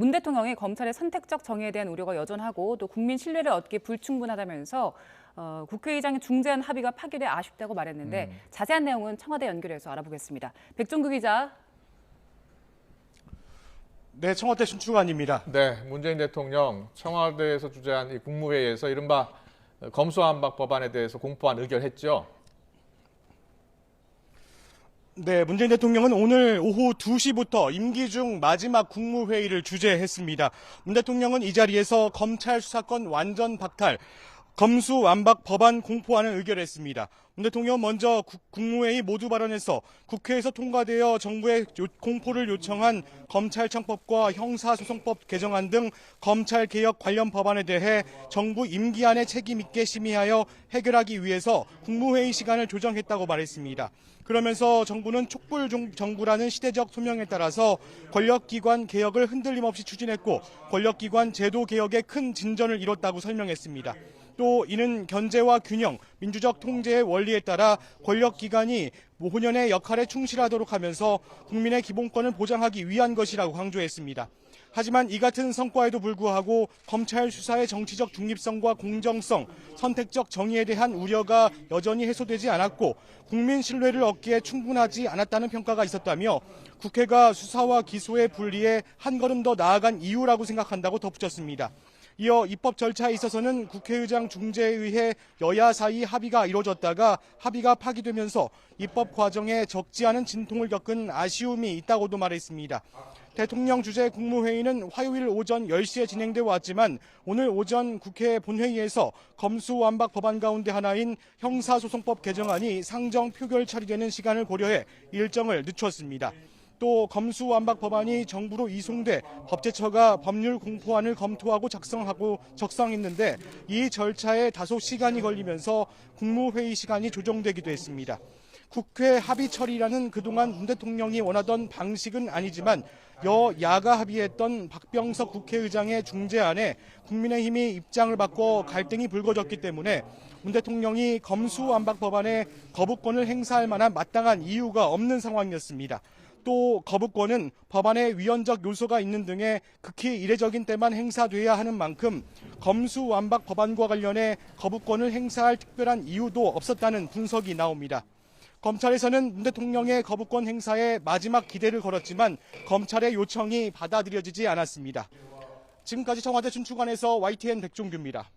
문 대통령이 검찰의 선택적 정의에 대한 우려가 여전하고 또 국민 신뢰를 얻기 불충분하다면서 국회의장이 중재안 합의가 파기돼 아쉽다고 말했는데 자세한 내용은 청와대 연결해서 알아보겠습니다. 백종규 기자. 네, 청와대 신충환입니다. 네, 문재인 대통령 청와대에서 주재한 이 국무회의에서 이른바 검수완박 법안에 대해서 공포안 의결했죠. 네, 문재인 대통령은 오늘 오후 2시부터 임기 중 마지막 국무회의를 주재했습니다. 문 대통령은 이 자리에서 검찰 수사권 완전 박탈, 검수완박 법안 공포안을 의결했습니다. 문 대통령은 먼저 국무회의 모두 발언에서 국회에서 통과되어 정부에 공포를 요청한 검찰청법과 형사소송법 개정안 등 검찰개혁 관련 법안에 대해 정부 임기 안에 책임 있게 심의하여 해결하기 위해서 국무회의 시간을 조정했다고 말했습니다. 그러면서 정부는 촛불 정부라는 시대적 소명에 따라서 권력기관 개혁을 흔들림 없이 추진했고 권력기관 제도 개혁에 큰 진전을 이뤘다고 설명했습니다. 또 이는 견제와 균형, 민주적 통제의 원리에 따라 권력기관이 본연의 역할에 충실하도록 하면서 국민의 기본권을 보장하기 위한 것이라고 강조했습니다. 하지만 이 같은 성과에도 불구하고 검찰 수사의 정치적 중립성과 공정성, 선택적 정의에 대한 우려가 여전히 해소되지 않았고 국민 신뢰를 얻기에 충분하지 않았다는 평가가 있었다며 국회가 수사와 기소의 분리에 한 걸음 더 나아간 이유라고 생각한다고 덧붙였습니다. 이어 입법 절차에 있어서는 국회의장 중재에 의해 여야 사이 합의가 이루어졌다가 합의가 파기되면서 입법 과정에 적지 않은 진통을 겪은 아쉬움이 있다고도 말했습니다. 대통령 주재 국무회의는 화요일 오전 10시에 진행돼 왔지만 오늘 오전 국회 본회의에서 검수완박 법안 가운데 하나인 형사소송법 개정안이 상정 표결 처리되는 시간을 고려해 일정을 늦췄습니다. 또 검수완박 법안이 정부로 이송돼 법제처가 법률 공포안을 검토하고 작성했는데 이 절차에 다소 시간이 걸리면서 국무회의 시간이 조정되기도 했습니다. 국회 합의 처리라는 그동안 문 대통령이 원하던 방식은 아니지만 여야가 합의했던 박병석 국회의장의 중재안에 국민의힘이 입장을 바꿔 갈등이 불거졌기 때문에 문 대통령이 검수완박 법안에 거부권을 행사할 만한 마땅한 이유가 없는 상황이었습니다. 또 거부권은 법안에 위헌적 요소가 있는 등의 극히 이례적인 때만 행사돼야 하는 만큼 검수완박 법안과 관련해 거부권을 행사할 특별한 이유도 없었다는 분석이 나옵니다. 검찰에서는 문 대통령의 거부권 행사에 마지막 기대를 걸었지만 검찰의 요청이 받아들여지지 않았습니다. 지금까지 청와대 춘추관에서 YTN 백종규입니다.